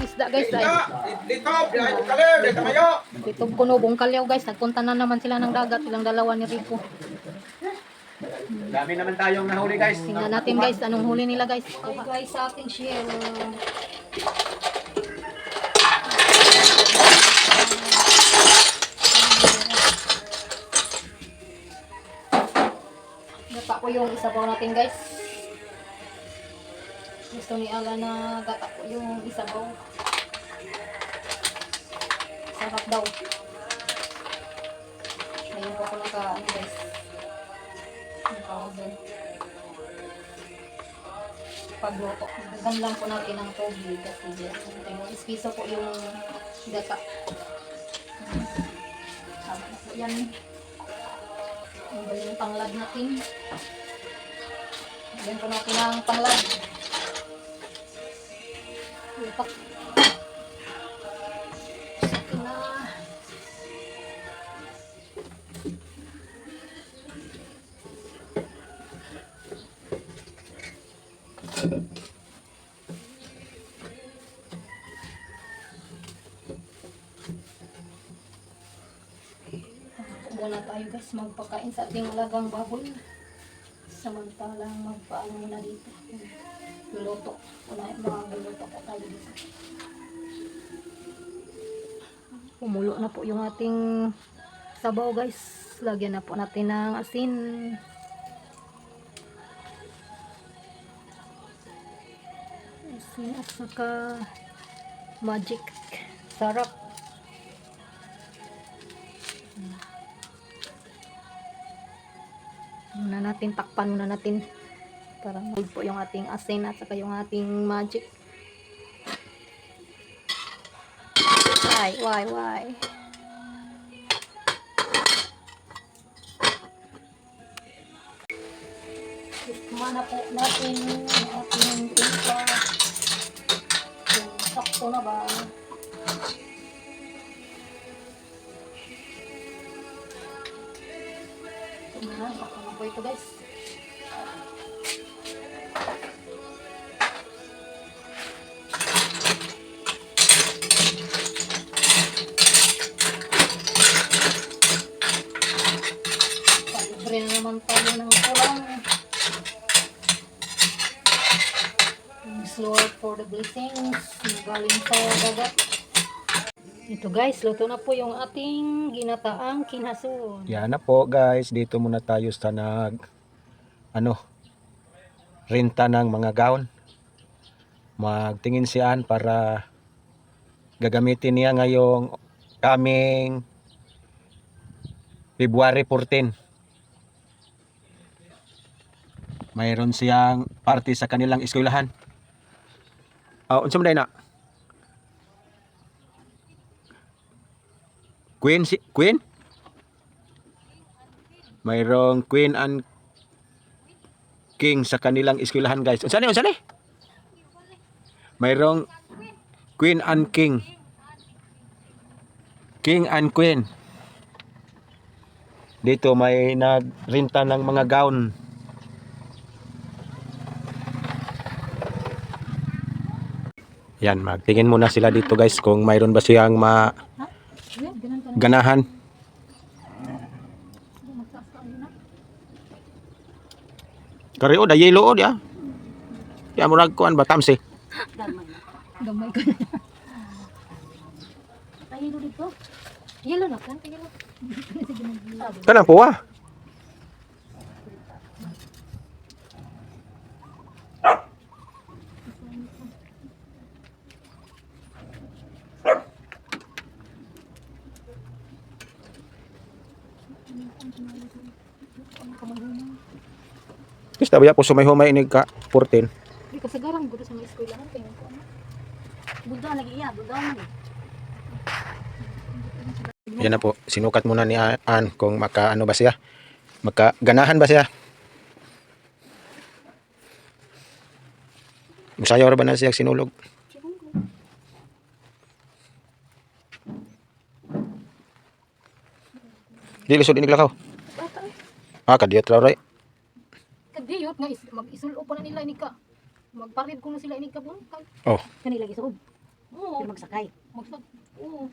isda guys. Ay, Dito, kalir, dito kayo. dito kunubong kalyaw guys. Nagpunta na naman sila ng dagat. Silang dalawa ni Rico. Dami naman tayong nahuli guys. Tingnan natin guys. Anong huli nila guys. Okay guys, sa ating share. Gata ko yung isabaw natin guys. Gusto ni Ala na gata ko yung isabaw. Sarap daw. Ngayon ko naka-ano guys. Naka-order. Pagluto. Dagan lang po natin ang tubig kasi ispiso po yung gata. Sabi po yan. Ang ba yung panglad natin? Yan po natin ang panglad. Lupak. Sige na. Muna tayo guys magpakain sa ating alagang baboy. Samantalang magpaano muna dito. Luluto. Luluto po tayo dito. Pumulo na po yung ating sabaw guys. Lagyan na po natin ng asin. Asin at saka magic. Sarap. Muna natin, takpan muna natin para mold po yung ating asin at saka yung ating magic. Why? Tikman na po natin yung ating timpla. Sakto na ba? Sakto na po ito guys. Libre na naman tayo ng kulang. Thanks Lord for the blessings. Galing sa dagat. Ito guys, luto na po yung ating ginataang kinhason. Yan na po guys, dito muna tayo sa renta ng mga gown. Magtingin siyan para gagamitin niya ngayong coming February 14. Mayroon siyang party sa kanilang eskwelahan. Unsa man na? Queen? Mayroong Queen and King sa kanilang eskwelahan guys. Unsa ni? Mayroong Queen and King. King and Queen. Dito may nagrenta ng mga gown. Yan, magtingin muna sila dito guys kung mayroon ba siyang ganahan. Kareo da yelo o dia. Ya murag kuan ba tamsi. Gamay ko. Ayelo dito. Yelo na kan, yelo. Kanang puwa. Kita ba po sumay-humay inig ka 14. Di ko sagarang gusto sa mga eskwelahan kay ko. Buda lagi iya, buda man. Yan na po, sinukat muna ni Ann kung makaano ba siya. Makaganahan ba siya. Musayaw ba na siya sinulog? Di lisod inig lakaw. Kadiyot raw ray. Kadiyot nga mag-isulo pa na nila inig ka. Magparid ko na sila inig ka buntag. Oh. Kanila gisod. Oo. Magsakay. Oo.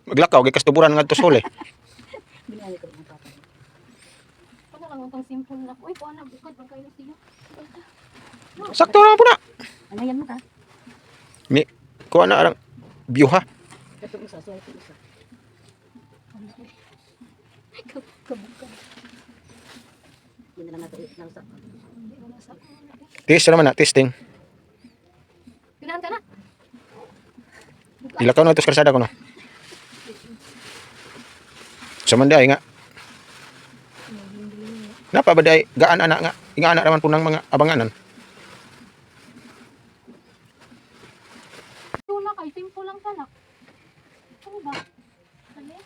Maglakaw kay kastuburan ngadto sa huli. Binali ko ng papa. Ano lang itong simple na. Uy, kuha na. Bukad ba kayo siya? Sakto ra po na. Ano yan mo ka? Mi kuha na arang view ha. Ito isa, so ito isa. Kabukad. Hindi na lang natin nausa. Hindi mo nasa. Test naman na, testing. Pinahan ka na. Ilakaw na ito sa karsada ko no. Sa manday nga. Napa ba day gaan anak nga. Inga anak naman po ng mga abanganan. Wala kay simple lang sana. Ano ba? Kani?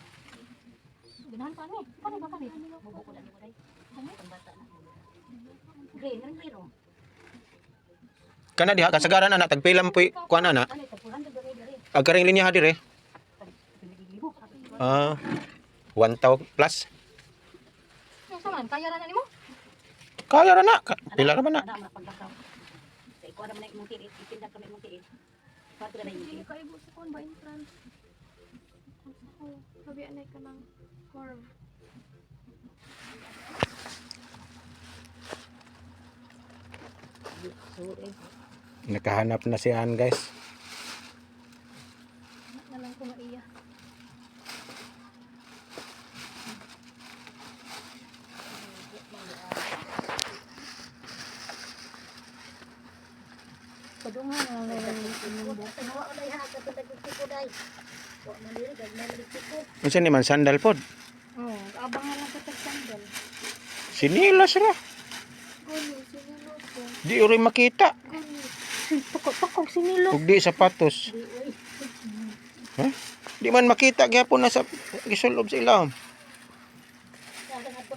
Ganahan ka ni. Paano ba kani? Bubukulan mo dai. Ang bata na. Green, ang green. Kana diha kasagaran anak tagpilam po kuan ana. Ano ito? 400 dere dere. Agaring linya ha dire. Libo. 1,000 plus. Ano man? Kaya ra na nimo? Kaya ra na. Pila ra man na. Ana pagdakaw. Sa ikaw naman ay mong tiit, itindak kami mong tiit. Pato na Hindi yung ka ibo sa kon ba entrance. Ako, sabi anay ka ng form. so eh. Nakahanap na si Ann guys. Na lang ko maiya. Padungan na lang yung Tanawa ko dai ha, katong tiko dai. Wa man diri gag may tiko. Unsa ni man sandal pod? Oh, abangan lang ka sandal. Sinilas ra. Gani, sinilo ko. Di uri makita. Gani. Tukok sinilo. Ug di sapatos. Di oy. Ha? Di man makita gyapon na sa gisulob sa ilawom. Sada nga to.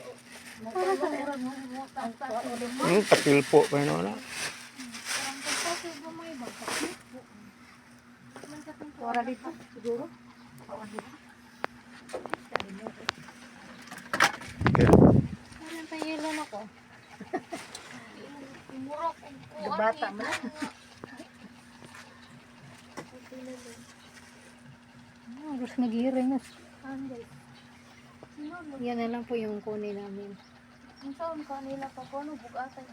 Para sa oras mo mo Tapil po pa no na. Ora dito siguro. Parang pahilon ako. Murok. Bata man. Gusto mag-hearing. Yan na lang po yung kunin namin. Ang saan kanila pa po, ano, bugatan.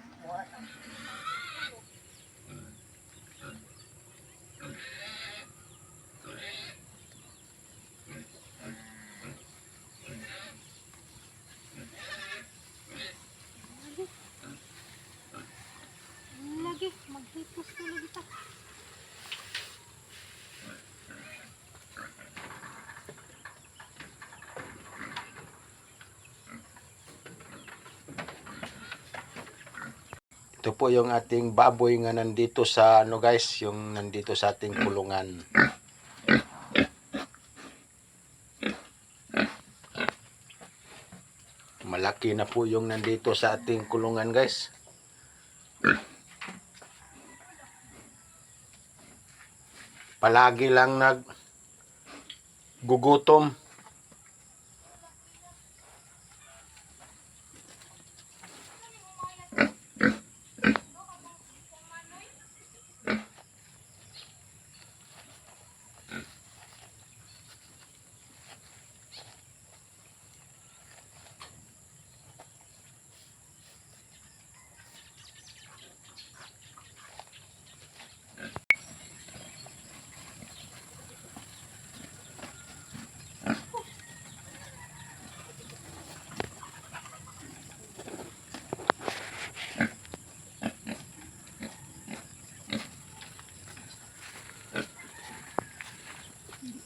Lagi, mag-hitos ko lagi ta. Ito po yung ating baboy nga nandito sa ano guys, yung nandito sa ating kulungan. Malaki na po yung nandito sa ating kulungan guys. Palagi lang gugutom.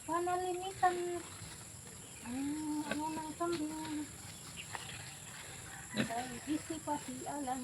Panalinitan ang ano ng kambing. Dahil isi pa si Alan.